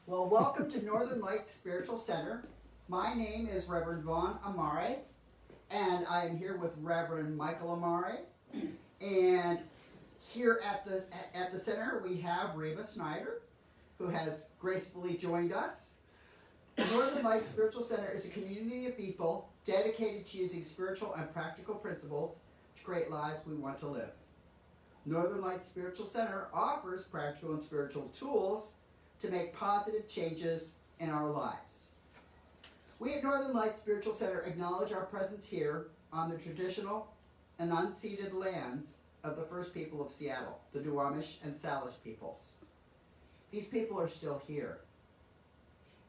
Well, welcome to Northern Lights Spiritual Center. My name is Reverend Vaughn Amaré, and I am here with Reverend Mykal Amaré. And here at the center, we have Reva Snyder, who has gracefully joined us. Northern Lights Spiritual Center is a community of people dedicated to using spiritual and practical principles to create lives we want to live. Northern Lights Spiritual Center offers practical and spiritual tools to make positive changes in our lives. We at Northern Lights Spiritual Center acknowledge our presence here on the traditional and unceded lands of the first people of Seattle, the Duwamish and Salish peoples. These people are still here,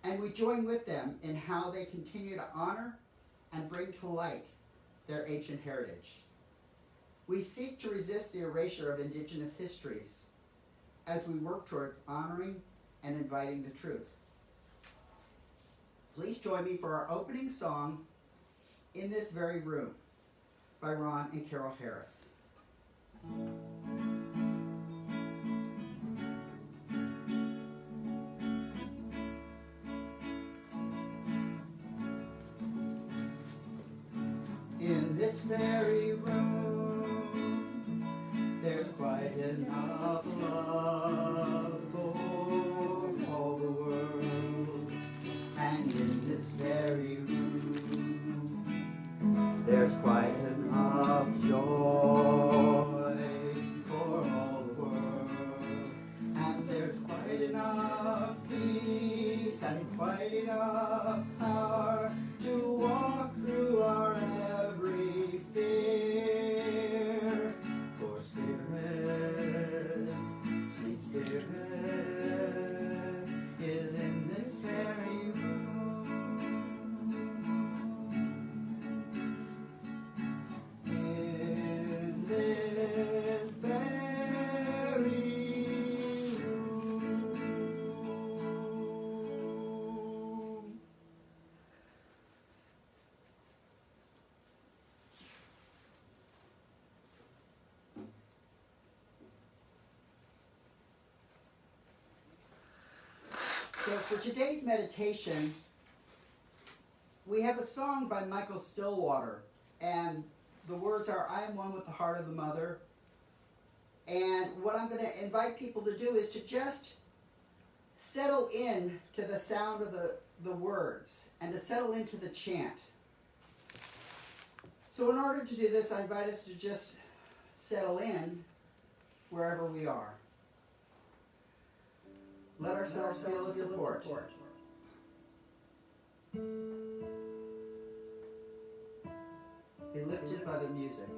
and we join with them in how they continue to honor and bring to light their ancient heritage. We seek to resist the erasure of Indigenous histories as we work towards honoring and inviting the truth. Please join me for our opening song, In This Very Room, by Ron and Carol Harris. In this very room, there's quite enough love for all the world. And in this very room, there's quite enough joy for all the world. And there's quite enough peace and quite enough power to walk through our every fear. For Spirit, sweet Spirit, is in this very room. In this very room. So for today's meditation, we have a song by Michael Stillwater, and the words are, I am one with the heart of the mother. And what I'm going to invite people to do is to just settle in to the sound of the words and to settle into the chant. So in order to do this, I invite us to just settle in wherever we are. Let ourselves feel the support. Be lifted by the music.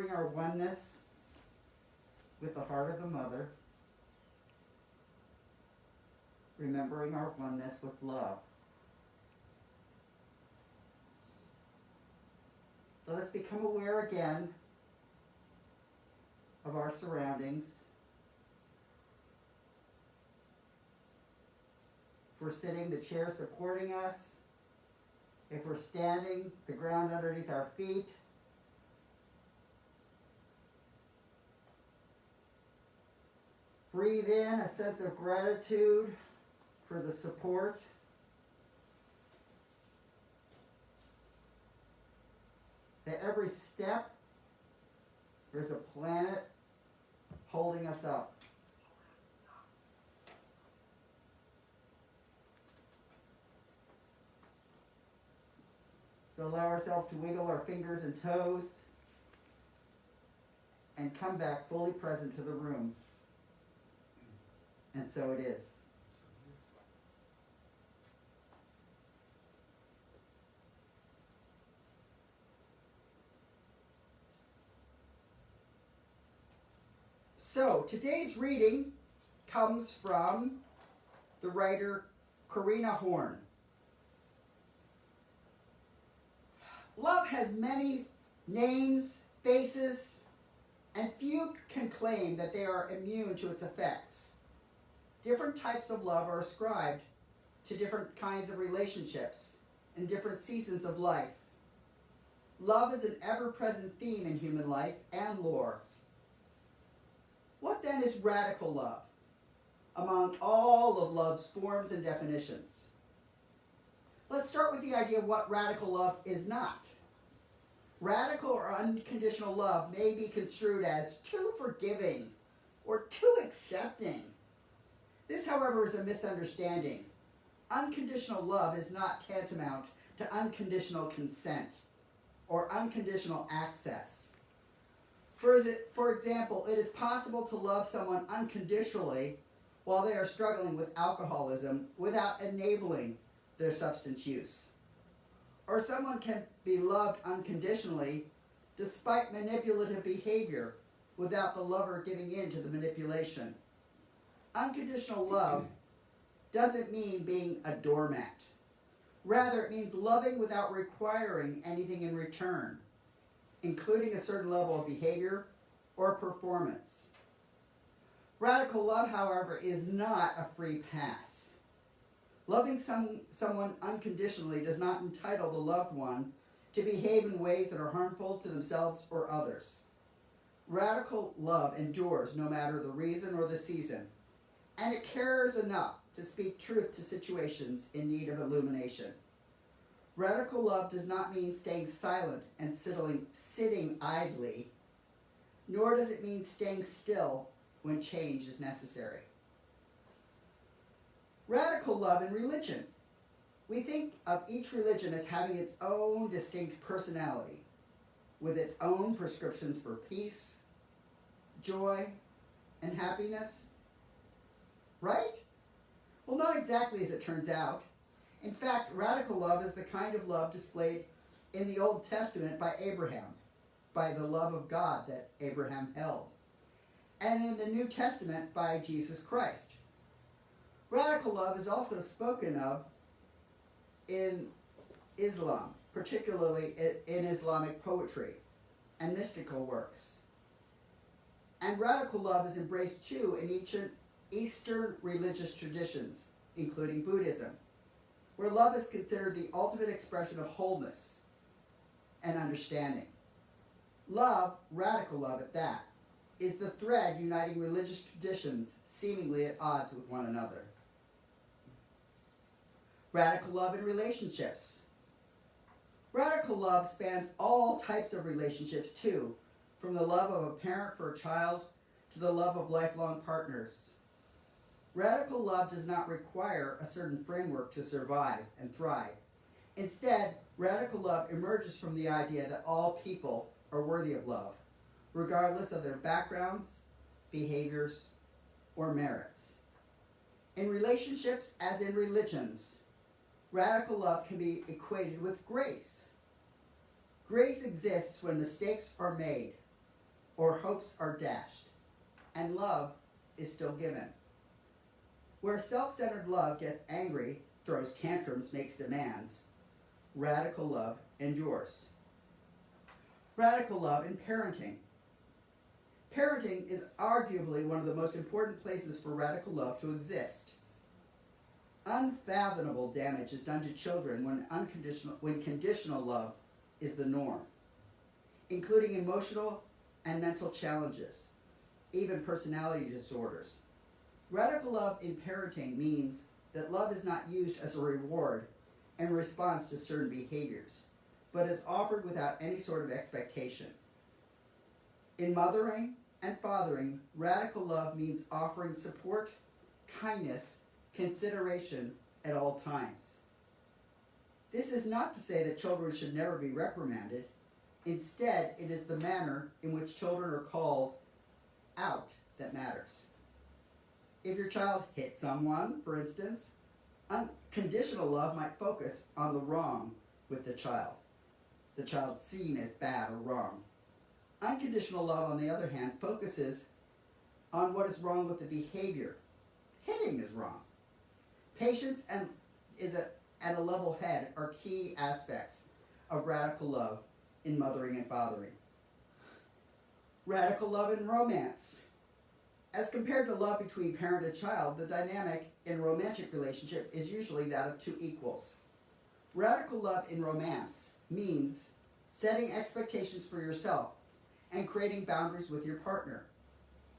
remembering our oneness with the heart of the mother, remembering our oneness with love. So let's become aware again of our surroundings. If we're sitting, the chair supporting us. If we're standing, the ground underneath our feet. Breathe in a sense of gratitude for the support. At every step, there's a planet holding us up. So allow ourselves to wiggle our fingers and toes and come back fully present to the room. And so it is. So today's reading comes from the writer Karina Horn. Love has many names, faces, and few can claim that they are immune to its effects. Different types of love are ascribed to different kinds of relationships in different seasons of life. Love is an ever-present theme in human life and lore. What then is radical love among all of love's forms and definitions? Let's start with the idea of what radical love is not. Radical or unconditional love may be construed as too forgiving or too accepting. This, however, is a misunderstanding. Unconditional love is not tantamount to unconditional consent or unconditional access. For example, it is possible to love someone unconditionally while they are struggling with alcoholism without enabling their substance use. Or someone can be loved unconditionally despite manipulative behavior without the lover giving in to the manipulation. Unconditional love doesn't mean being a doormat. Rather, it means loving without requiring anything in return, including a certain level of behavior or performance. Radical love, however, is not a free pass. Loving someone unconditionally does not entitle the loved one to behave in ways that are harmful to themselves or others. Radical love endures no matter the reason or the season, and it cares enough to speak truth to situations in need of illumination. Radical love does not mean staying silent and sitting idly, nor does it mean staying still when change is necessary. Radical love in religion. We think of each religion as having its own distinct personality, with its own prescriptions for peace, joy, and happiness. Right? Well, not exactly as it turns out. In fact, radical love is the kind of love displayed in the Old Testament by Abraham, by the love of God that Abraham held, and in the New Testament by Jesus Christ. Radical love is also spoken of in Islam, particularly in Islamic poetry and mystical works. And radical love is embraced too in Eastern religious traditions, including Buddhism, where love is considered the ultimate expression of wholeness and understanding. Love, radical love at that, is the thread uniting religious traditions seemingly at odds with one another. Radical love in relationships. Radical love spans all types of relationships too, from the love of a parent for a child to the love of lifelong partners. Radical love does not require a certain framework to survive and thrive. Instead, radical love emerges from the idea that all people are worthy of love, regardless of their backgrounds, behaviors, or merits. In relationships, as in religions, radical love can be equated with grace. Grace exists when mistakes are made, or hopes are dashed, and love is still given. Where self-centered love gets angry, throws tantrums, makes demands, radical love endures. Radical love in parenting. Parenting is arguably one of the most important places for radical love to exist. Unfathomable damage is done to children when conditional love is the norm, including emotional and mental challenges, even personality disorders. Radical love in parenting means that love is not used as a reward in response to certain behaviors, but is offered without any sort of expectation. In mothering and fathering, radical love means offering support, kindness, consideration at all times. This is not to say that children should never be reprimanded. Instead, it is the manner in which children are called out that matters. If your child hit someone, for instance, unconditional love might focus on the wrong with the child seen as bad or wrong. Unconditional love, on the other hand, focuses on what is wrong with the behavior. Hitting is wrong. Patience and a level head are key aspects of radical love in mothering and fathering. Radical love in romance. As compared to love between parent and child, the dynamic in romantic relationship is usually that of two equals. Radical love in romance means setting expectations for yourself and creating boundaries with your partner.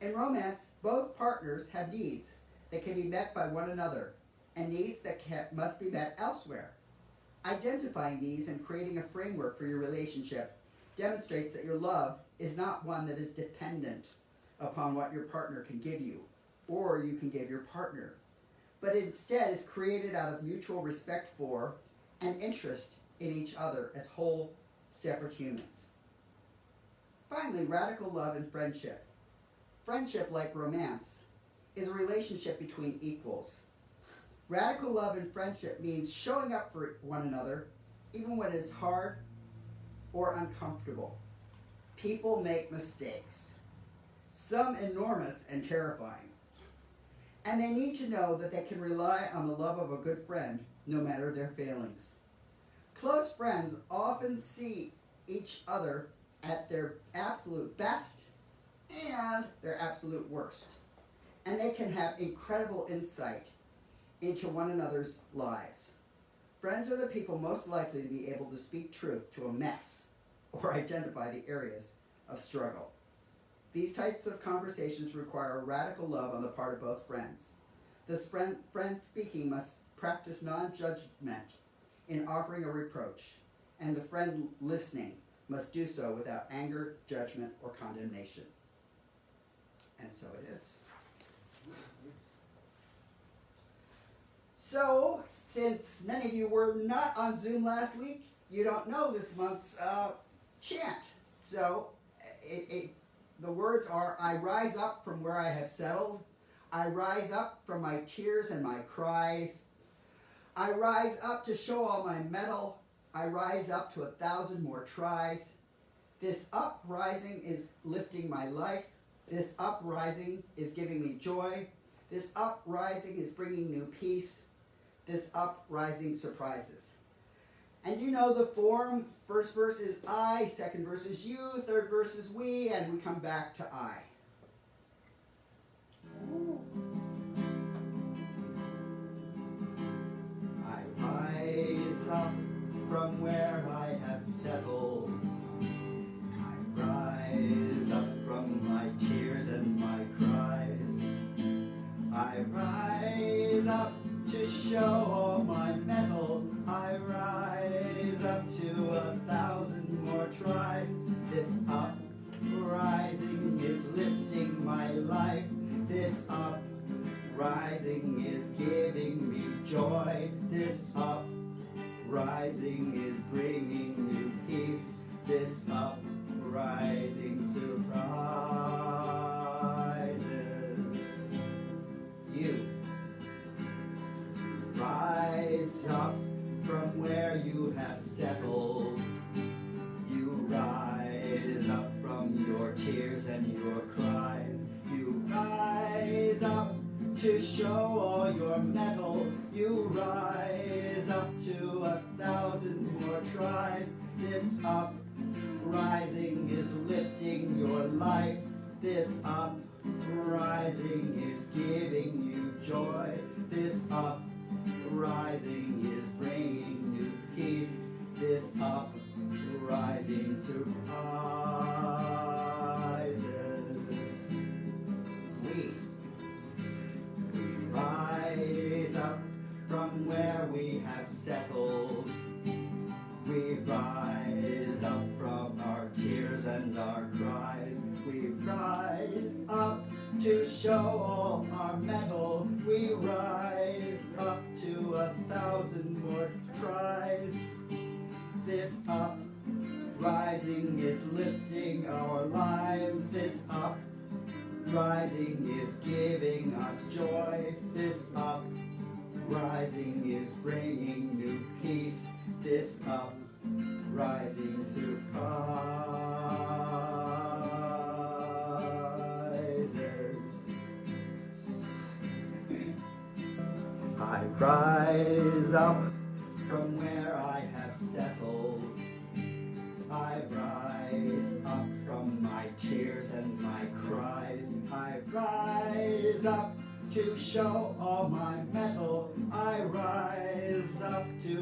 In romance, both partners have needs that can be met by one another and needs that must be met elsewhere. Identifying these and creating a framework for your relationship demonstrates that your love is not one that is dependent upon what your partner can give you or you can give your partner, but instead is created out of mutual respect for and interest in each other as whole, separate humans. Finally, radical love and friendship. Friendship, like romance, is a relationship between equals. Radical love and friendship means showing up for one another even when it's hard or uncomfortable. People make mistakes, some enormous and terrifying, and they need to know that they can rely on the love of a good friend no matter their failings. Close friends often see each other at their absolute best and their absolute worst, and they can have incredible insight into one another's lives. Friends are the people most likely to be able to speak truth to a mess or identify the areas of struggle. These types of conversations require radical love on the part of both friends. The friend speaking must practice non-judgment in offering a reproach, and the friend listening must do so without anger, judgment, or condemnation. And so it is. So, since many of you were not on Zoom last week, you don't know this month's chant. So, the words are, I rise up from where I have settled. I rise up from my tears and my cries. I rise up to show all my mettle. I rise up to 1,000 more tries. This uprising is lifting my life. This uprising is giving me joy. This uprising is bringing new peace. This uprising surprises. And you know the form. First verse is I, second verse is you, third verse is we, and we come back to I. I rise up from where I have settled. I rise up from my tears and my cries. I rise up to show all my mettle. I rise up to 1,000 more tries. This uprising is lifting my life. This uprising is giving me joy. This uprising is bringing new peace. This uprising surprises you. Rise up from where you have settled. You rise up from your tears and your cries. You rise up to show all your mettle. You rise up to 1,000 more tries. This uprising is lifting your life. This uprising is giving you joy. This uprising is bringing new peace. This uprising surprises. We rise up from where we have settled. We rise up from our tears and our cries. We rise up to show all our mettle. We rise up to 1,000 more tries. This uprising is lifting our lives. This uprising is giving us joy. This uprising is bringing new peace. This uprising surprises. I rise up from where I have settled. I rise up from my tears and my cries. I rise up to show all my mettle. I rise up to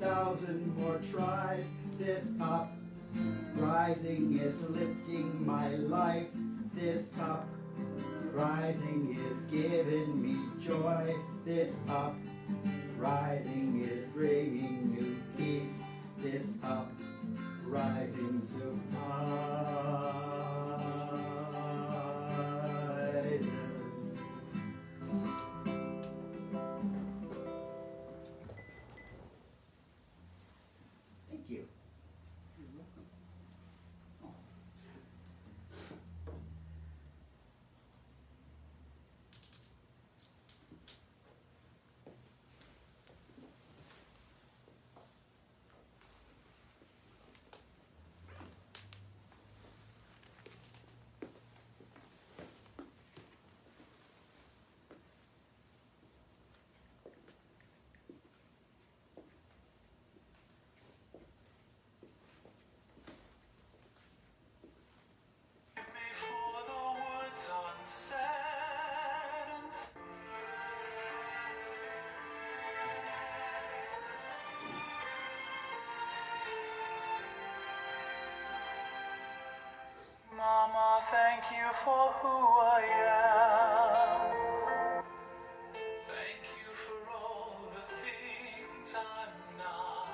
1,000 more tries. This uprising is lifting my life. This uprising is giving me joy. This uprising is bringing new peace. This uprising surprises. Thank you. You're welcome. Oh. Mama, thank you for who I am. Thank you for all the things I'm not.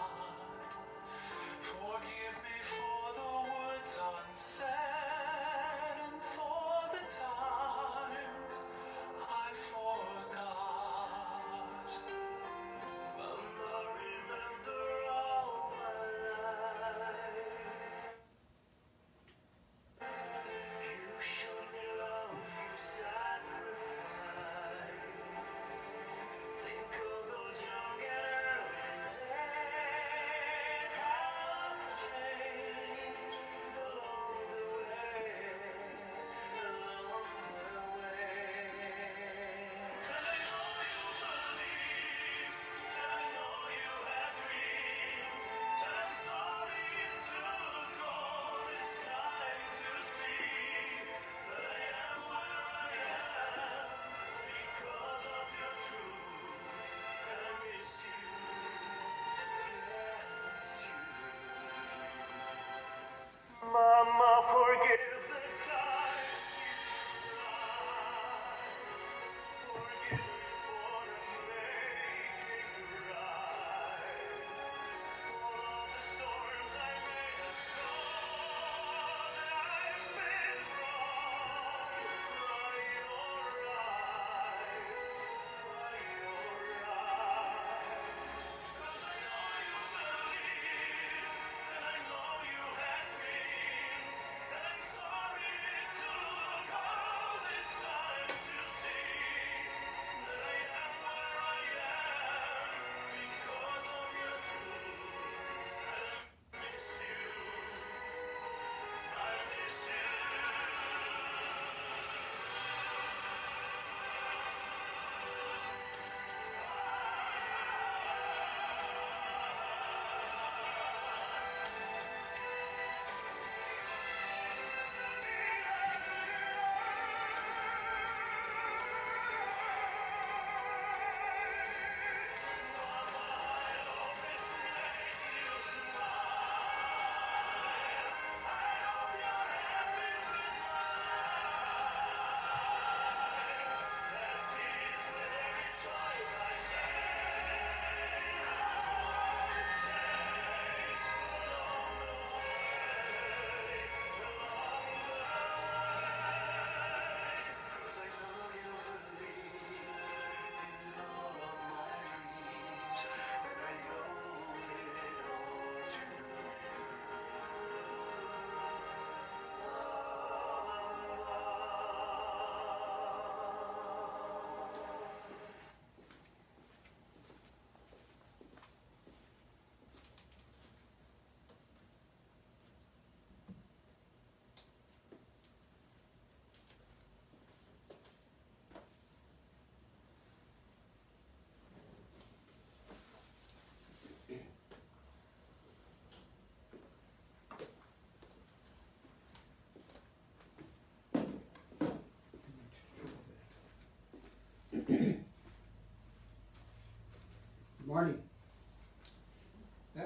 Forgive me for the words unsaid and for the times I forgot. Mama, remember all my life. You showed me love, you sacrificed. Think of those young and early days, how I've changed along the way.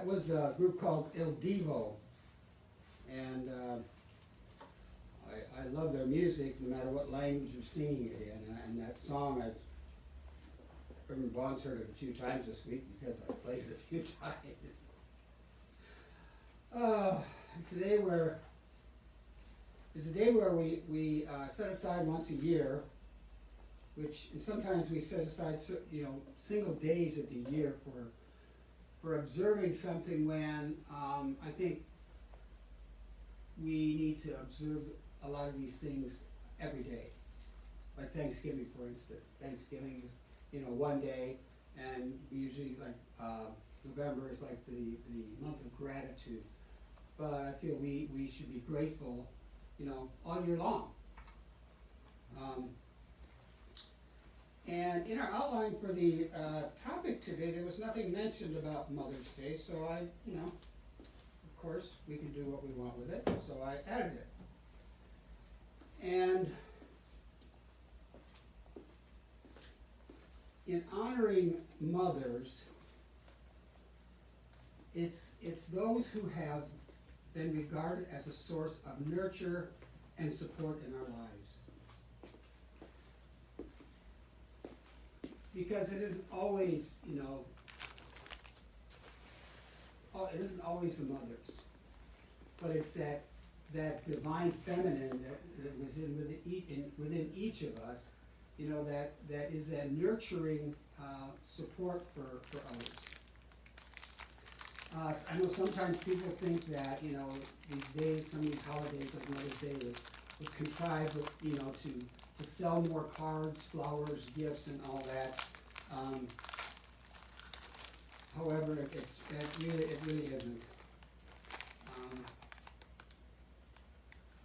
was a group called Il Divo, and I love their music no matter what language you're singing it in. And that song, Reverend Vaughn's heard it a few times this week because I played it a few times. Today is a day where we set aside once a year, and sometimes we set aside single days of the year for observing something when I think we need to observe a lot of these things every day. Like Thanksgiving, for instance. Thanksgiving is one day, and usually November is like the month of gratitude. But I feel we should be grateful, all year long. And in our outline for the topic today, there was nothing mentioned about Mother's Day, so of course, we can do what we want with it, so I added it. And in honoring mothers, it's those who have been regarded as a source of nurture and support in our lives. Because it isn't always, it isn't always the mothers, but it's that divine feminine that was within each of us, that is that nurturing support for others. I know sometimes people think that, these days, some of these holidays like Mother's Day was contrived, to sell more cards, flowers, gifts, and all that. However, it really isn't.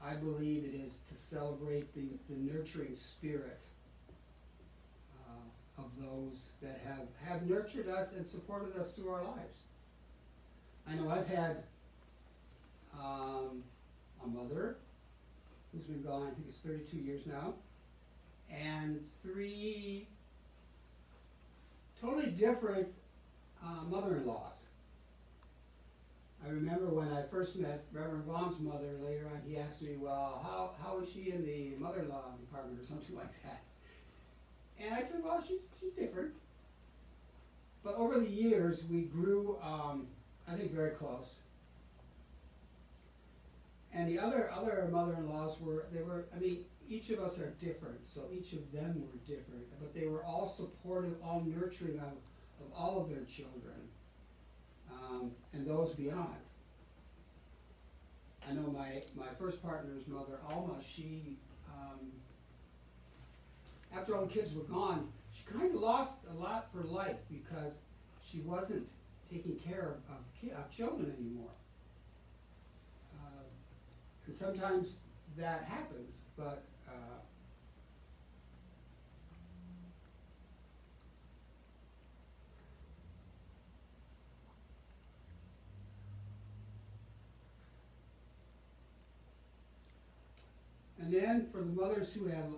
I believe it is to celebrate the nurturing spirit of those that have nurtured us and supported us through our lives. I know I've had a mother who's been gone, I think it's 32 years now, and 3 totally different mother-in-laws. I remember when I first met Reverend Vaughn's mother later on, he asked me, well, how is she in the mother-in-law department or something like that? And I said, well, she's different. But over the years, we grew, I think, very close. And the other mother-in-laws each of us are different, so each of them were different, but they were all supportive, all nurturing of all of their children, and those beyond. I know my first partner's mother, Alma, she, after all the kids were gone, she kind of lost a lot for life because she wasn't taking care of children anymore. And sometimes that happens, but and then for the mothers who have,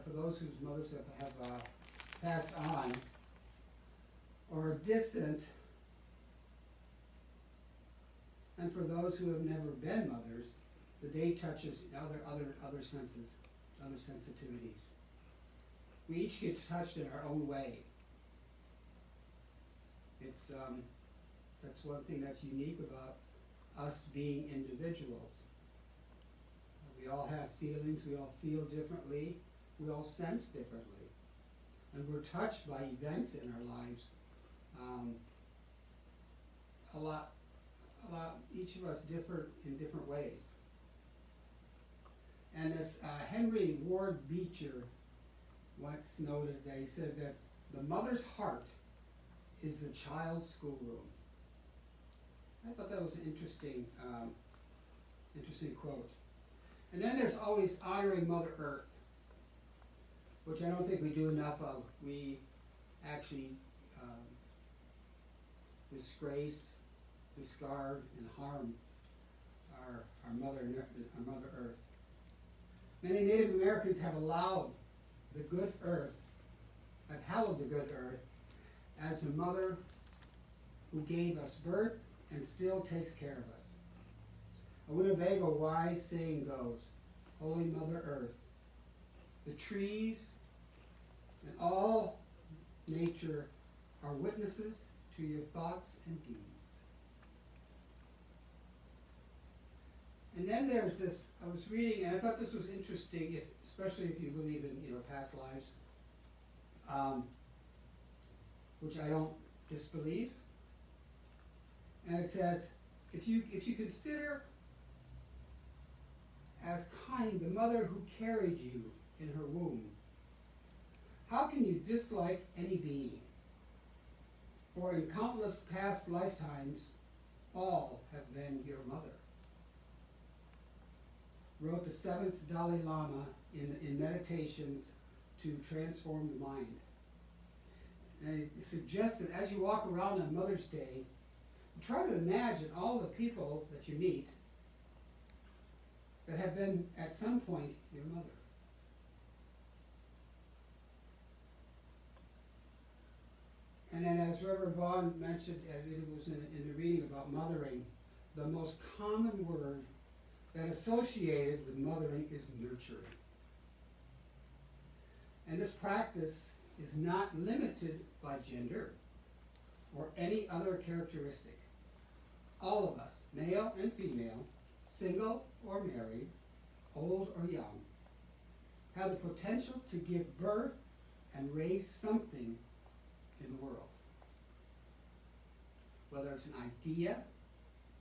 for those whose mothers have passed on or are distant, and for those who have never been mothers, the day touches other senses, other sensitivities. We each get touched in our own way. It's that's one thing that's unique about us being individuals. We all have feelings, we all feel differently, we all sense differently. And we're touched by events in our lives a lot, each of us differ in different ways. And as Henry Ward Beecher once noted, that he said that the mother's heart is the child's schoolroom. I thought that was an interesting quote. And then there's always honoring Mother Earth, which I don't think we do enough of. We actually disgrace, discard, and harm our Mother Earth. Many Native Americans have allowed the good earth, have hallowed the good earth as the mother who gave us birth and still takes care of us. A Winnebago wise saying goes, Holy Mother Earth, the trees and all nature are witnesses to your thoughts and deeds. And then there's this, I was reading, and I thought this was interesting, especially if you believe in past lives, which I don't disbelieve. And it says, if you consider as kind the mother who carried you in her womb, how can you dislike any being? For in countless past lifetimes, all have been your mother. Wrote the 7th Dalai Lama in Meditations to Transform the Mind. And it suggests that as you walk around on Mother's Day, try to imagine all the people that you meet that have been at some point your mother. And then as Reverend Vaughn mentioned, as it was in the reading about mothering, the most common word that associated with mothering is nurturing. And this practice is not limited by gender or any other characteristic. All of us, male and female, single or married, old or young, have the potential to give birth and raise something in the world. Whether it's an idea,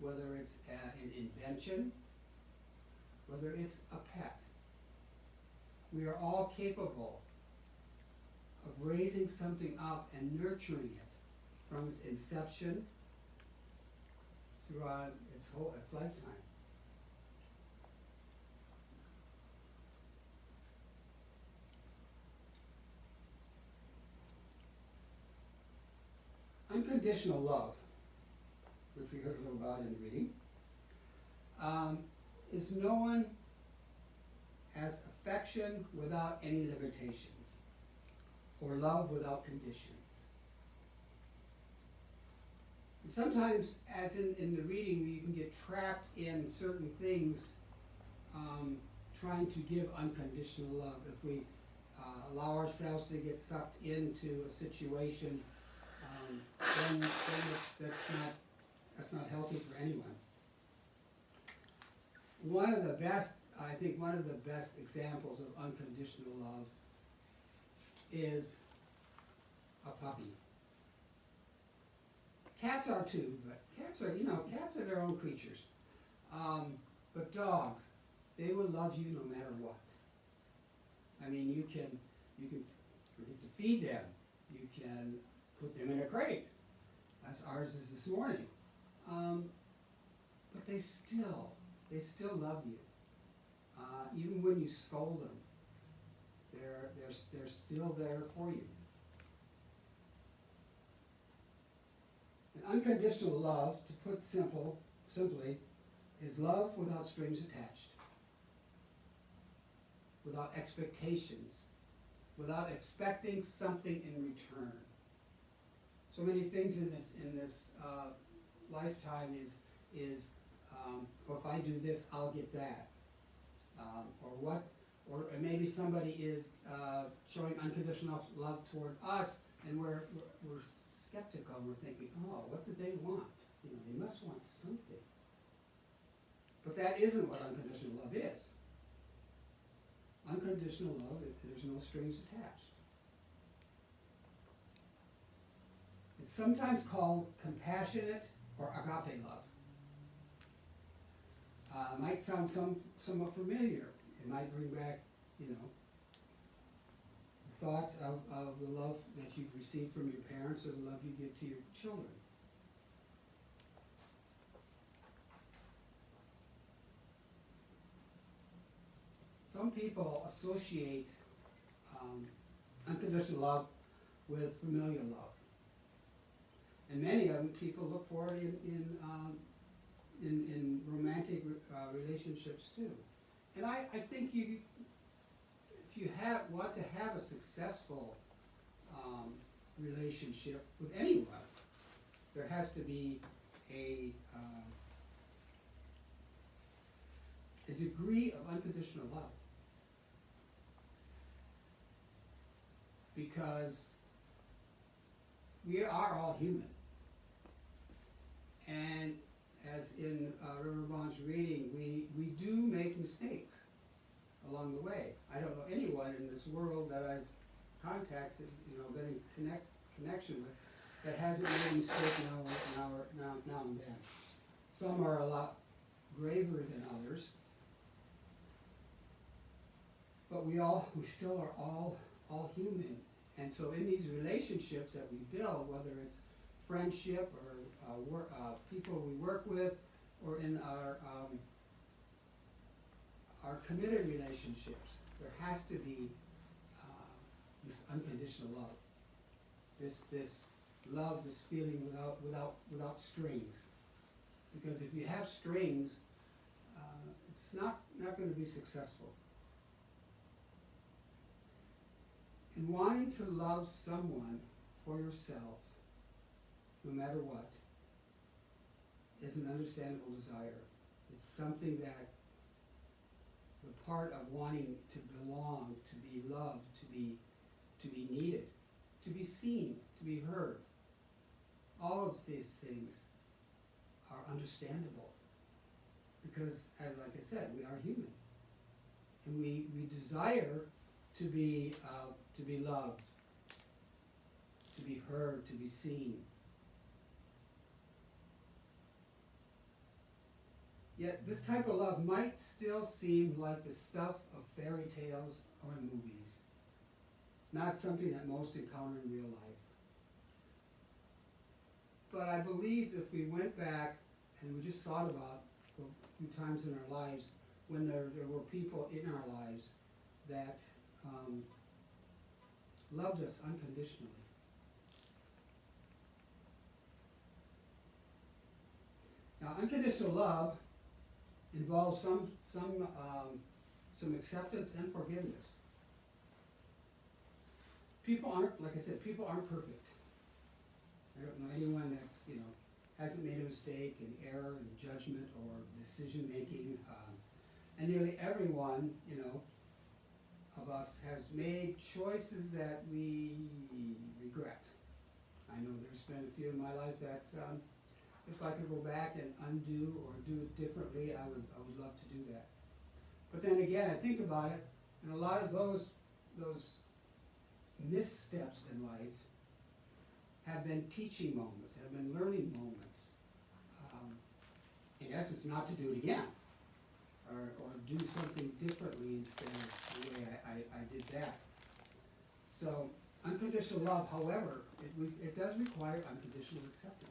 whether it's an invention, whether it's a pet. We are all capable of raising something up and nurturing it from its inception throughout its lifetime. Unconditional love, which we heard a little about in the reading, is known as affection without any limitations, or love without conditions. And sometimes, as in the reading, you can get trapped in certain things, trying to give unconditional love. If we allow ourselves to get sucked into a situation, then that's not healthy for anyone. One of the best examples of unconditional love is a puppy. Cats are too, but cats are their own creatures. But dogs, they will love you no matter what. I mean, you can forget to feed them. You can put them in a crate, as ours is this morning. But they still love you. Even when you scold them, they're still there for you. And unconditional love, to put simply, is love without strings attached, without expectations, without expecting something in return. So many things in this lifetime is or if I do this, I'll get that, or maybe somebody is showing unconditional love toward us, and we're skeptical. We're thinking, oh, what do they want? They must want something. But that isn't what unconditional love is. Unconditional love, there's no strings attached. It's sometimes called compassionate or agape love. Might sound somewhat familiar. It might bring back, thoughts of the love that you've received from your parents or the love you give to your children. Some people associate unconditional love with familial love. And many of them people look for it in romantic relationships too. And I think if you want to have a successful relationship with anyone, there has to be a degree of unconditional love. Because we are all human. And as in Reverend Vaughn's reading, we do make mistakes along the way. I don't know anyone in this world that I've contacted, been in connection with, that hasn't made a mistake now and then. Some are a lot graver than others, but we still are all human. And so in these relationships that we build, whether it's friendship or people we work with, or in our committed relationships, there has to be this unconditional love. This love, this feeling without strings. Because if you have strings, it's not going to be successful. And wanting to love someone for yourself, no matter what, is an understandable desire. It's something that the part of wanting to belong, to be loved, to be needed, to be seen, to be heard. All of these things are understandable because, like I said, we are human, and we desire to be loved, to be heard, to be seen. Yet this type of love might still seem like the stuff of fairy tales or movies, not something that most encounter in real life. But I believe if we went back and we just thought about a few times in our lives when there were people in our lives that loved us unconditionally. Now, unconditional love involves some acceptance and forgiveness. People aren't, like I said, people aren't perfect. I don't know anyone that's, hasn't made a mistake in error and judgment or decision making. And nearly everyone, of us has made choices that we regret. I know there's been a few in my life that if I could go back and undo or do it differently, I would love to do that. But then again, I think about it, and a lot of those missteps in life have been teaching moments, have been learning moments. In essence, not to do it again, or do something differently instead of the way I did that. So unconditional love, however, it does require unconditional acceptance.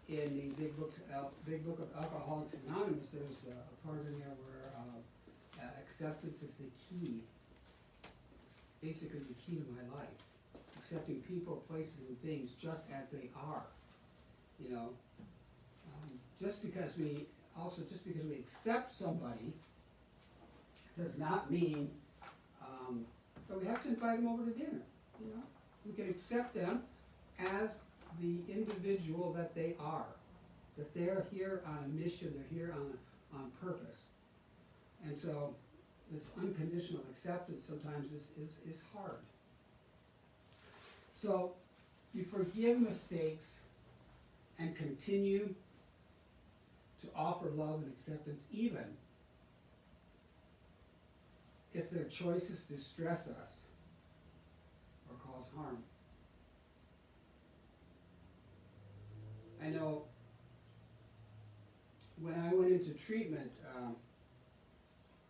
In the big book of Alcoholics Anonymous, there's a part in there where acceptance is the key, basically the key to my life. Accepting people, places, and things just as they are. Just because we accept somebody does not mean that we have to invite them over to dinner. We can accept them as the individual that they are, that they're here on a mission, they're here on purpose. And so this unconditional acceptance sometimes is hard. So you forgive mistakes and continue to offer love and acceptance even if their choices distress us or cause harm. I know when I went into treatment,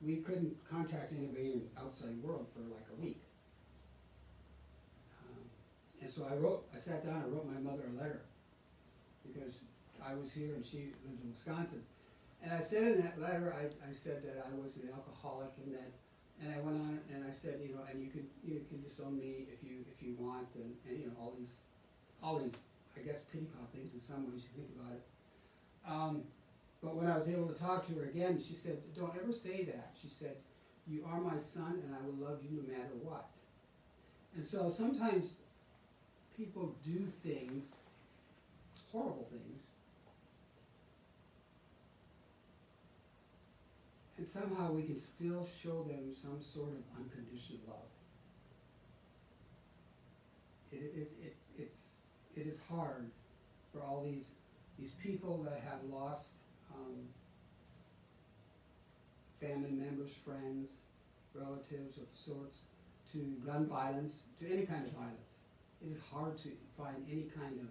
we couldn't contact anybody in the outside world for like a week. And so I sat down and wrote my mother a letter because I was here and she lived in Wisconsin. And I said in that letter, I said that I was an alcoholic and I went on and I said, and you can disown me if you want, and all these I guess pity pot things in some ways you think about it. But when I was able to talk to her again, she said, don't ever say that. She said, you are my son and I will love you no matter what. And so sometimes people do things, horrible things, and somehow we can still show them some sort of unconditional love. It is hard for all these people that have lost family members, friends, relatives of sorts, to gun violence, to any kind of violence. It is hard to find any kind of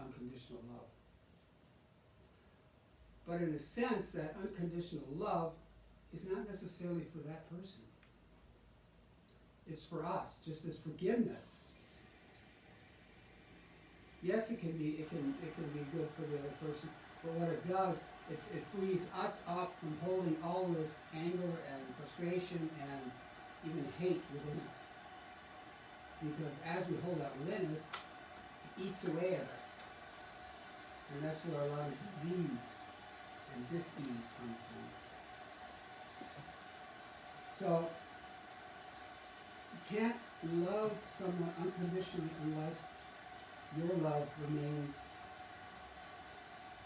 unconditional love. But in a sense, that unconditional love is not necessarily for that person. It's for us, just as forgiveness. Yes, it can be good for the other person, but what it does, it frees us up from holding all this anger and frustration and even hate within us. Because as we hold that within us, it eats away at us. And that's where a lot of disease and dis-ease comes from. So, you can't love someone unconditionally unless your love remains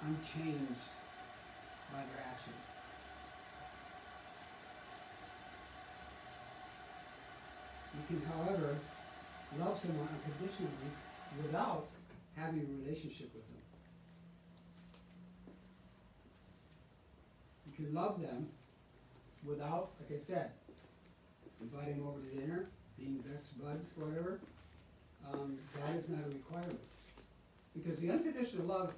unchanged by their actions. You can, however, love someone unconditionally without having a relationship with them. You can love them without, like I said, inviting them over to dinner, being best buds, whatever. That is not a requirement. Because the unconditional love,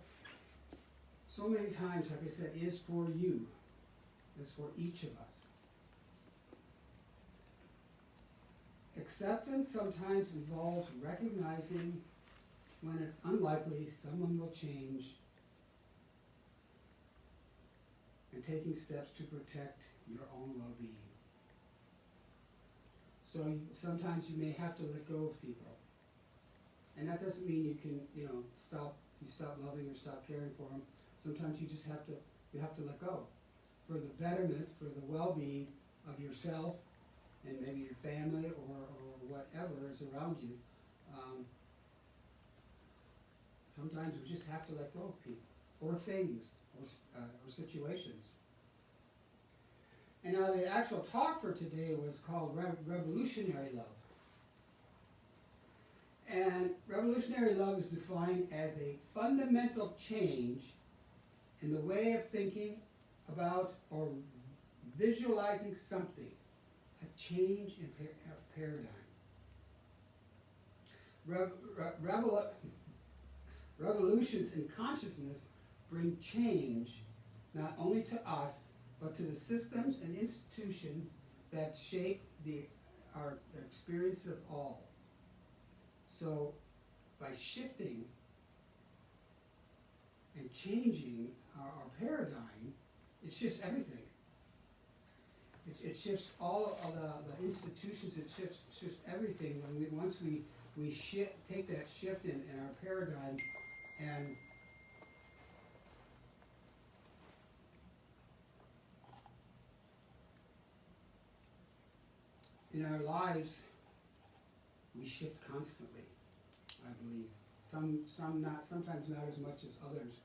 so many times, like I said, is for you. Is for each of us. Acceptance sometimes involves recognizing when it's unlikely someone will change and taking steps to protect your own well-being. So sometimes you may have to let go of people. And that doesn't mean you can, stop loving or stop caring for them. Sometimes you just have to let go for the betterment, for the well-being of yourself and maybe your family or whatever is around you. Sometimes we just have to let go of people or things or situations. And now the actual talk for today was called revolutionary love. And revolutionary love is defined as a fundamental change in the way of thinking about or visualizing something, a change in paradigm. Revolutions in consciousness bring change not only to us, but to the systems and institutions that shape our experience of all. So, by shifting and changing our paradigm, it shifts everything. It shifts all of the institutions. It shifts everything. Once we take that shift in our paradigm and in our lives, we shift constantly, I believe. Sometimes not as much as others.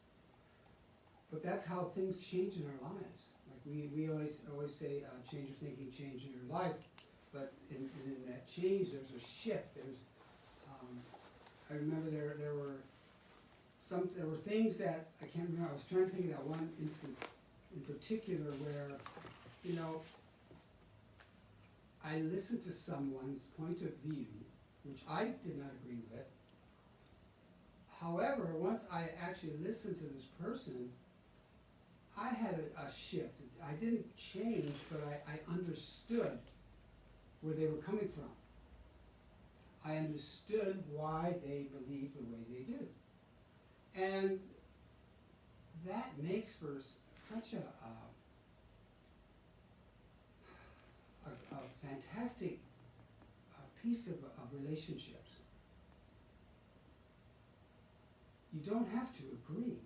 But that's how things change in our lives. Like we always say, change your thinking, change your life. But in that change, there's a shift. I remember there were things that I can't remember. I was trying to think of that one instance in particular where, I listened to someone's point of view, which I did not agree with. However, once I actually listened to this person, I had a shift. I didn't change, but I understood where they were coming from. I understood why they believe the way they do. And that makes for such a fantastic piece of relationships. You don't have to agree.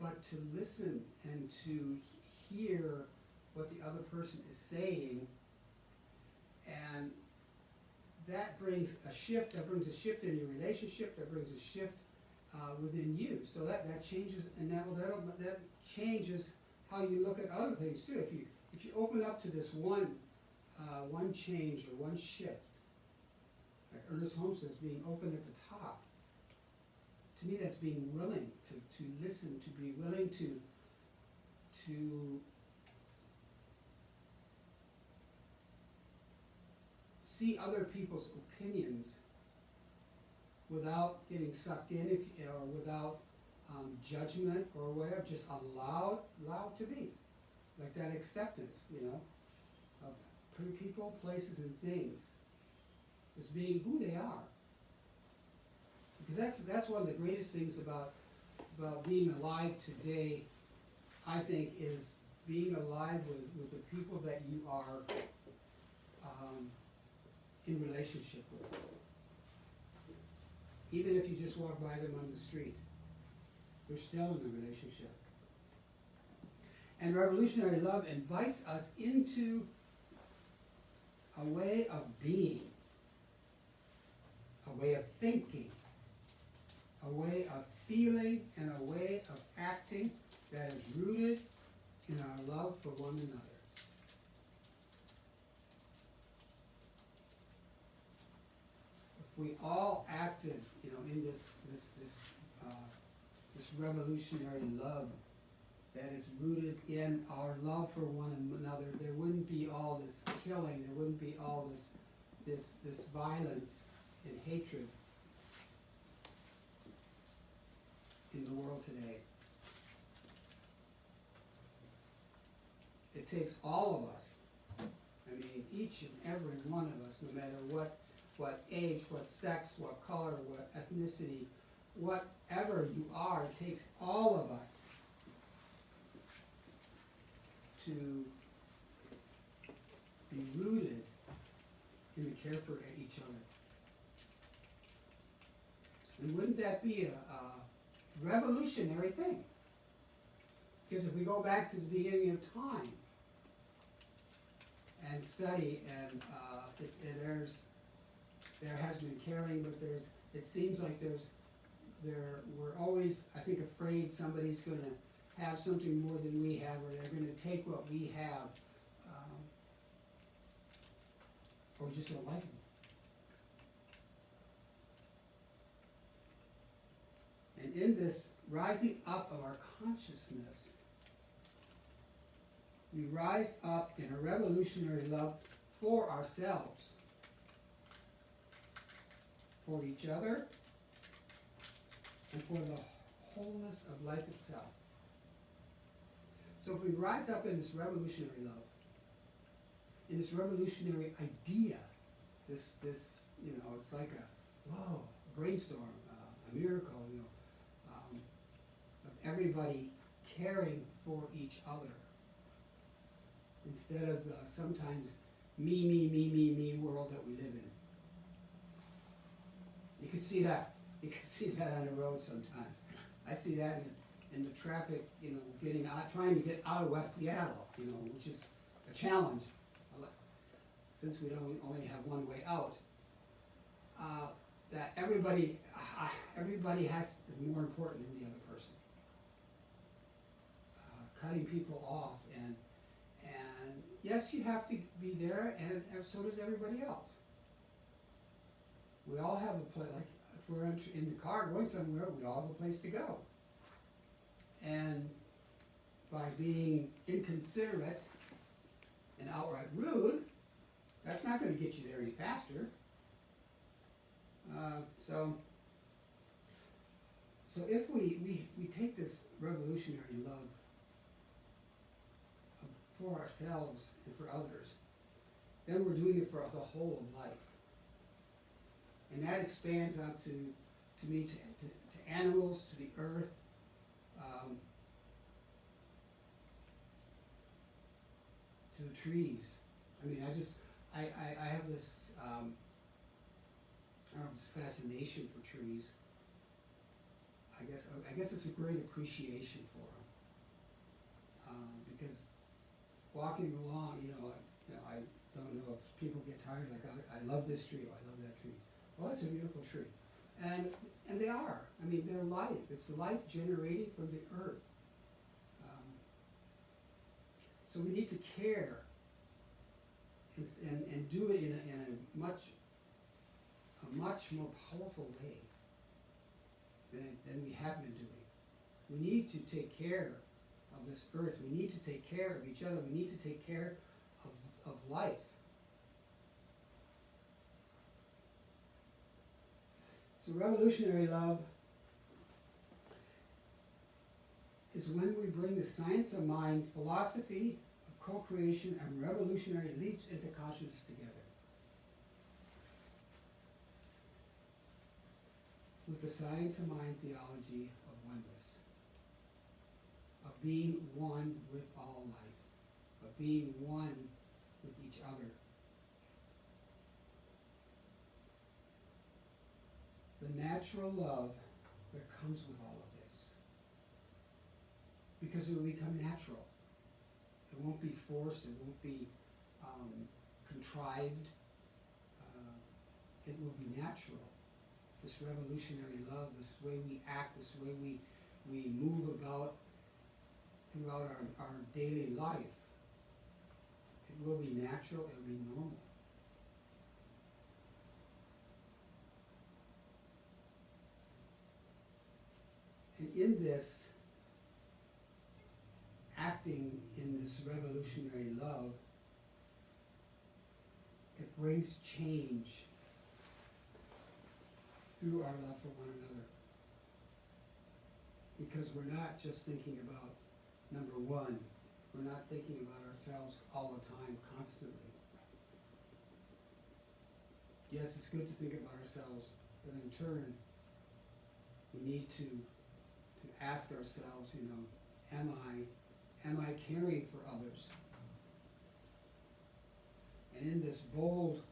But but to listen and to hear what the other person is saying. And that brings a shift in your relationship, that brings a shift within you. So that changes, and that changes how you look at other things too. If you open up to this one change or one shift, like Ernest Holmes says, being open at the top. To me, that's being willing to listen, to be willing to see other people's opinions without getting sucked in, or without judgment or whatever, just allowed to be. Like that acceptance, of people, places, and things as being who they are. Because that's one of the greatest things about being alive today, I think, is being alive with the people that you are in relationship with. Even if you just walk by them on the street, they're still in the relationship. And revolutionary love invites us into a way of being, a way of thinking, a way of feeling, and a way of acting that is rooted in our love for one another. If we all acted, in this revolutionary love that is rooted in our love for one another, there wouldn't be all this killing, there wouldn't be all this violence and hatred in the world today. It takes all of us, each and every one of us, no matter what age, what sex, what color, what ethnicity, whatever you are, it takes all of us to be rooted in the care for each other. And wouldn't that be a revolutionary thing? Because if we go back to the beginning of time and study, and there has been caring, but it seems like we're always, I think, afraid somebody's going to have something more than we have, or they're going to take what we have, or we just don't like them. And in this rising up of our consciousness, we rise up in a revolutionary love for ourselves, for each other, and for the wholeness of life itself. So if we rise up in this revolutionary love, in this revolutionary idea, this it's like a brainstorm, a miracle, of everybody caring for each other, instead of the sometimes me world that we live in. You can see that. You can see that on the road sometimes. I see that in the traffic, trying to get out of West Seattle, which is a challenge, since we don't only have one way out. That everybody is more important than the other person. Cutting people off, and yes, you have to be there, and so does everybody else. We all have a place. Like if we're in the car going somewhere, we all have a place to go. And by being inconsiderate and outright rude, that's not going to get you there any faster. So if we take this revolutionary love for ourselves and for others, then we're doing it for the whole of life. And that expands out to animals, to the earth, to the trees. I have this fascination for trees. I guess it's a great appreciation for them. walking along, I don't know if people get tired, like, I love this tree, or I love that tree. Well, it's a beautiful tree. And they are. I mean, they're life. It's life generated from the earth. So we need to care and do it in a much more powerful way than we have been doing. We need to take care of this earth. We need to take care of each other. We need to take care of life. So revolutionary love is when we bring the science of mind, philosophy of co-creation, and revolutionary leaps into consciousness together. With the science of mind theology of oneness, of being one with all life, of being one with each other. The natural love that comes with all of this. Because it will become natural. It won't be forced, it won't be contrived. It will be natural. This revolutionary love, this way we act, this way we move about throughout our daily life. It will be natural, it will be normal. And in this, acting in this revolutionary love, it brings change through our love for one another. Because we're not just thinking about number one, we're not thinking about ourselves all the time, constantly. Yes, it's good to think about ourselves, but in turn, we need to ask ourselves, am I caring for others? And in this bold,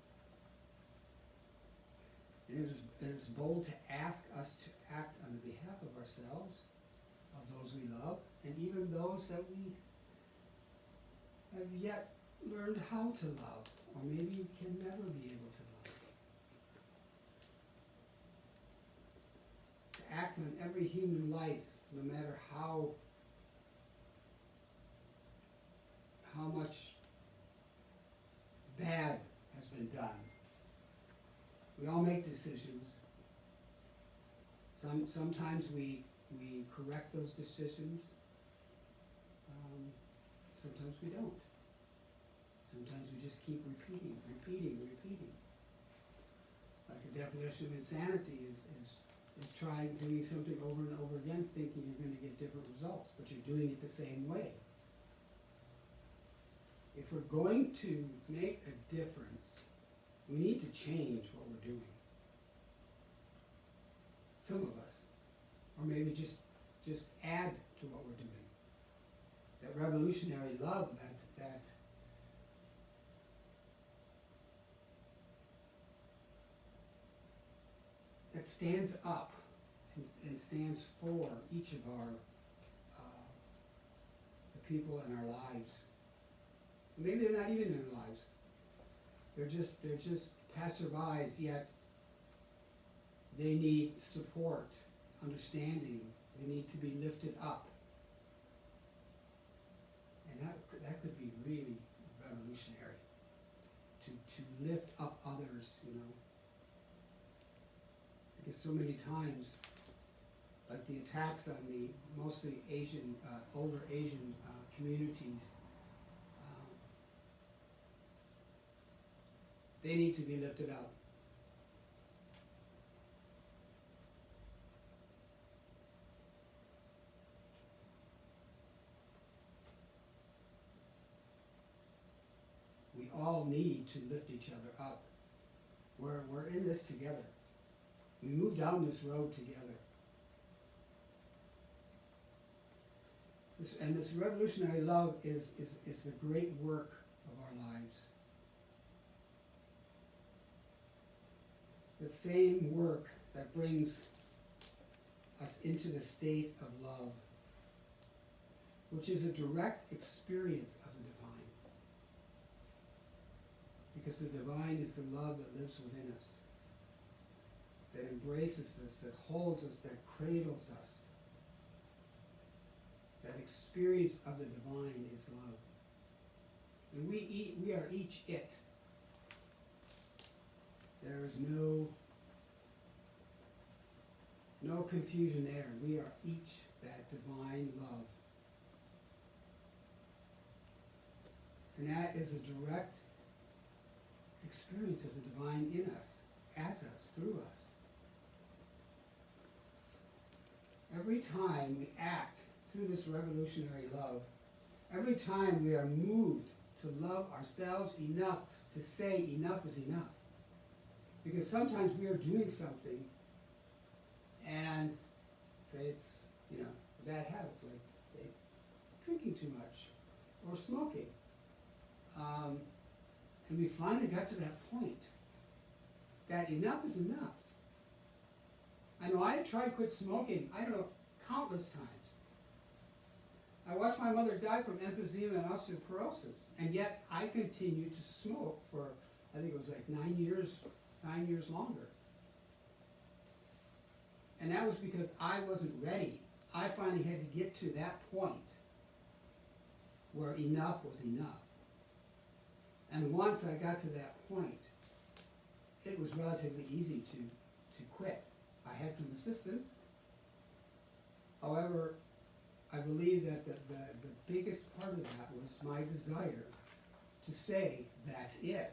it is bold to ask us to act on behalf of ourselves, of those we love, and even those that we have yet learned how to love, or maybe can never be able to love. To act on every human life, no matter how much bad has been done. We all make decisions. Sometimes we correct those decisions. Sometimes we don't. Sometimes we just keep repeating. Like the definition of insanity is doing something over and over again, thinking you're going to get different results, but you're doing it the same way. If we're going to make a difference, we need to change what we're doing. Some of us. Or maybe just add to what we're doing. That revolutionary love that stands up and stands for each of the people in our lives. Maybe they're not even in our lives. They're just passerbys, yet they need support, understanding. They need to be lifted up. And that could be really revolutionary. To lift up others, Because so many times, like the attacks on the mostly Asian, older Asian communities, they need to be lifted up. We all need to lift each other up. We're in this together. We move down this road together. This revolutionary love is the great work of our lives. The same work that brings us into the state of love, which is a direct experience of the divine. Because the divine is the love that lives within us, that embraces us, that holds us, that cradles us. That experience of the divine is love. And we are each it. There is no confusion there. We are each that divine love. And that is a direct experience of the divine in us, as us, through us. Every time we act through this revolutionary love, every time we are moved to love ourselves enough to say enough is enough. Because sometimes we are doing something and say it's, a bad habit, like say drinking too much or smoking. And we finally got to that point that enough is enough. I know I tried to quit smoking, I don't know, countless times. I watched my mother die from emphysema and osteoporosis, and yet I continued to smoke for, I think it was like 9 years longer. And that was because I wasn't ready. I finally had to get to that point where enough was enough. And once I got to that point, it was relatively easy to quit. I had some assistance. However, I believe that the biggest part of that was my desire to say, that's it.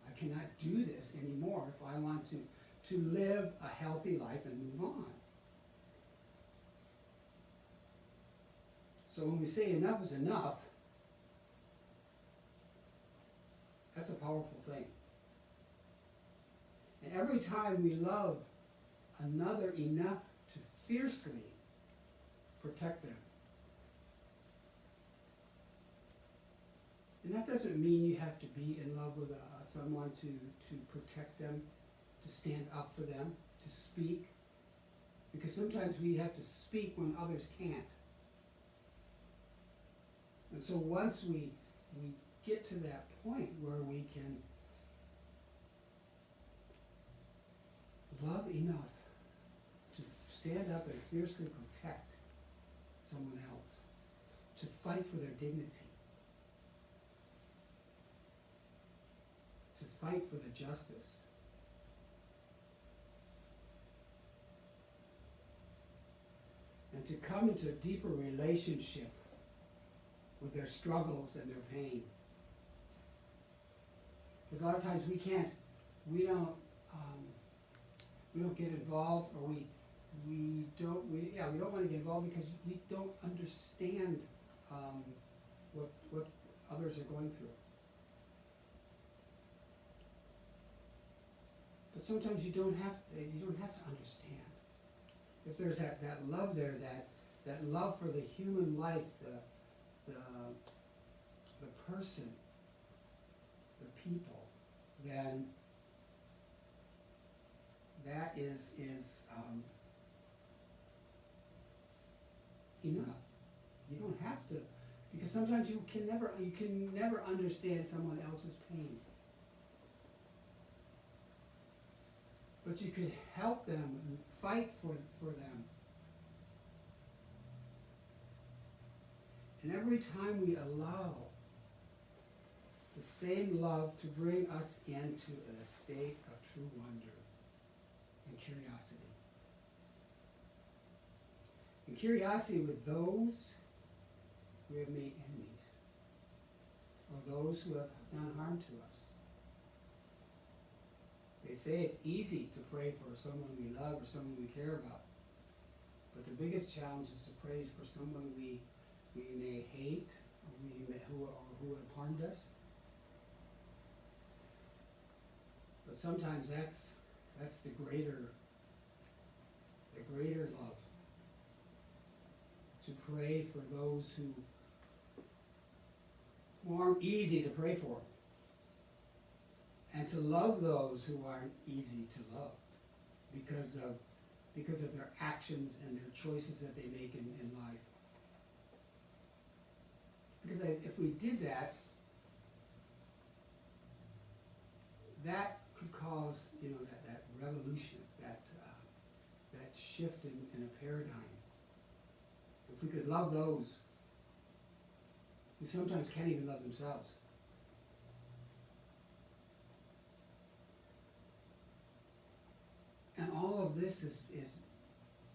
I cannot do this anymore if I want to live a healthy life and move on. So when we say enough is enough, that's a powerful thing. And every time we love another enough to fiercely protect them. And that doesn't mean you have to be in love with someone to protect them, to stand up for them, to speak. Because sometimes we have to speak when others can't. And so once we get to that point where we can love enough to stand up and fiercely protect someone else, to fight for their dignity, to fight for the justice, and to come into a deeper relationship with their struggles and their pain. Because a lot of times we don't get involved, or we don't want to get involved because we don't understand what others are going through. But sometimes you don't have to understand. If there's that love there, that love for the human life, the person, the people, then that is enough. You don't have to, because sometimes you can never understand someone else's pain. But you could help them and fight for them. And every time we allow the same love to bring us into a state of true wonder and curiosity. And curiosity with those who have made enemies, or those who have done harm to us. They say it's easy to pray for someone we love or someone we care about. But the biggest challenge is to pray for someone we may hate, or who have harmed us. But sometimes that's the greater love. To pray for those who aren't easy to pray for. And to love those who aren't easy to love because of their actions and their choices that they make in life. Because if we did that, that could cause, that revolution, that shift in a paradigm. If we could love those who sometimes can't even love themselves. And all of this is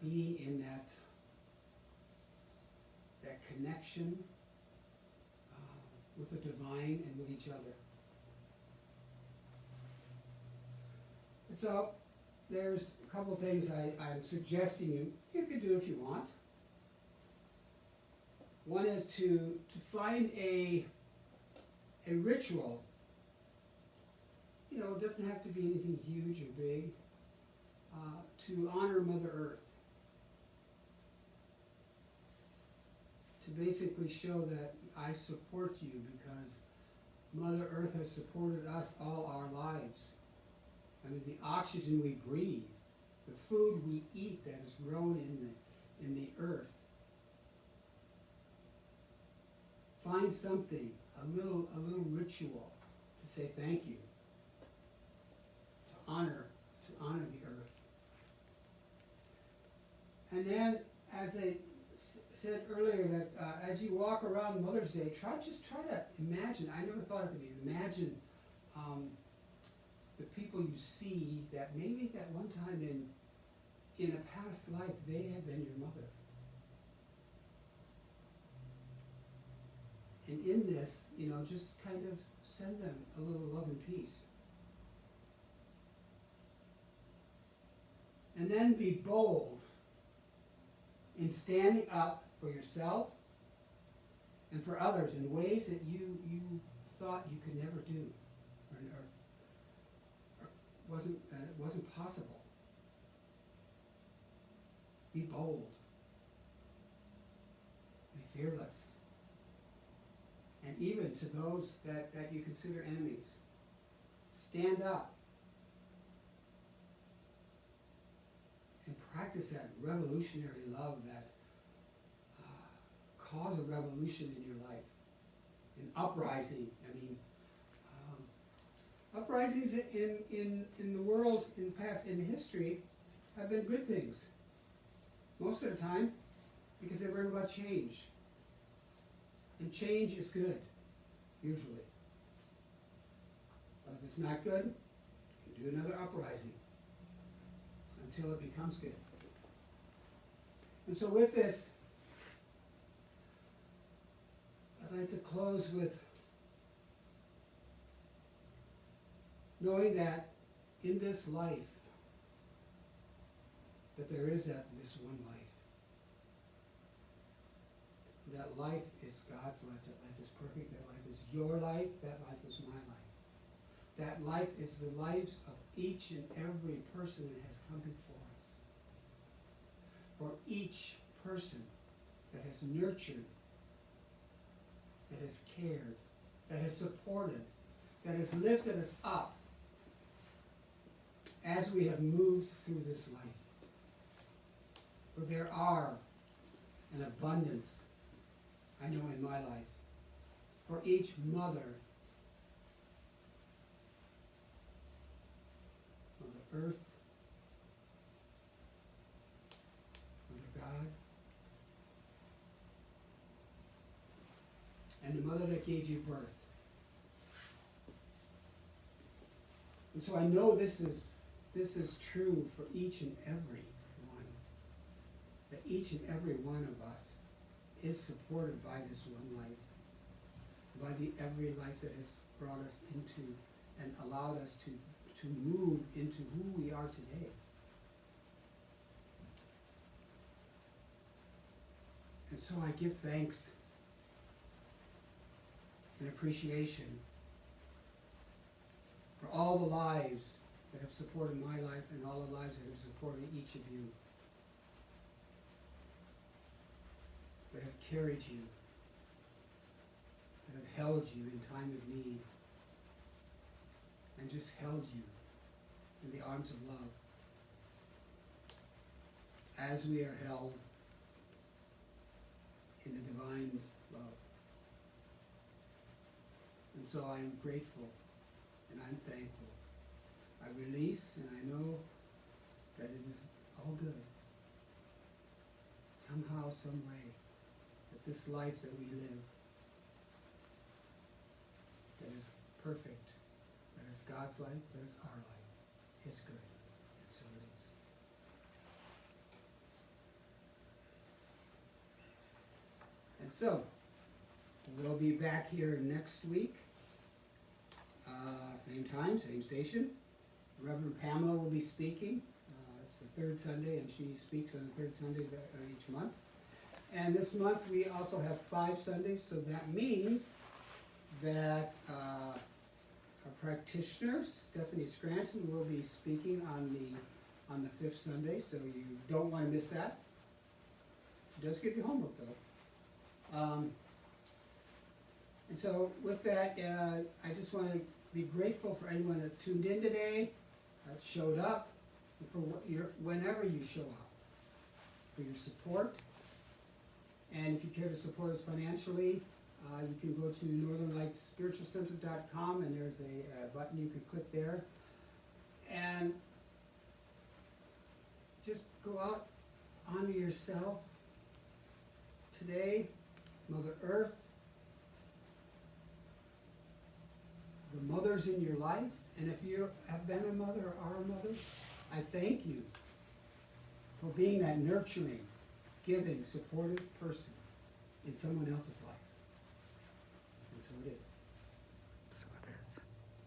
being in that connection with the divine and with each other. And so there's a couple of things I'm suggesting you could do if you want. One is to find a ritual. It doesn't have to be anything huge or big. To honor Mother Earth. To basically show that I support you because Mother Earth has supported us all our lives. I mean, the oxygen we breathe, the food we eat that is grown in the earth. Find something, a little ritual to say thank you, to honor the earth. And then, as I said earlier, that as you walk around Mother's Day, try to imagine. I never thought of it. Imagine the people you see that maybe at one time in a past life they have been your mother. And in this, just kind of send them a little love and peace. And then be bold in standing up for yourself and for others in ways that you thought you could never do, or it wasn't possible. Be bold. Be fearless. And even to those that you consider enemies, stand up and practice that revolutionary love that cause a revolution in your life, an uprising. I mean, uprisings in the world in history have been good things most of the time because they bring about change, and change is good usually. But if it's not good, you do another uprising until it becomes good. And so with this, I'd like to close with knowing that in this life, that there is this one life. That life is God's life, that life is perfect, that life is your life, that life is my life. That life is the lives of each and every person that has come before us. For each person that has nurtured, that has cared, that has supported, that has lifted us up as we have moved through this life. For there are an abundance, I know in my life, for each mother, Mother Earth, Mother God, and the mother that gave you birth. And so I know this is true for each and every one. That each and every one of us is supported by this one life. By every life that has brought us into and allowed us to move into who we are today. And so I give thanks and appreciation for all the lives that have supported my life and all the lives that have supported each of you, that have carried you, that have held you in time of need, and just held you in the arms of love, as we are held in the divine's love. And so I am grateful and I'm thankful I release, and I know that it is all good. Somehow, some way, that this life that we live, that is perfect, that is God's life, that is our life, is good. And so it is. And so, we'll be back here next week. Same time, same station. Reverend Pamela will be speaking. It's the third Sunday, and she speaks on the third Sunday of each month. And this month we also have 5 Sundays, so that means that our practitioner, Stephanie Scranton, will be speaking on the 5th Sunday, so you don't want to miss that. It does give you homework, though. And so with that, I just want to be grateful for anyone that tuned in today, that showed up, and for whenever you show up, for your support. And if you care to support us financially, you can go to northernlightsspiritualcenter.com, and there's a button you can click there. And just go out, honor yourself today, Mother Earth, the mothers in your life, and if you have been a mother or are a mother, I thank you for being that nurturing, giving, supportive person in someone else's life. And so it is.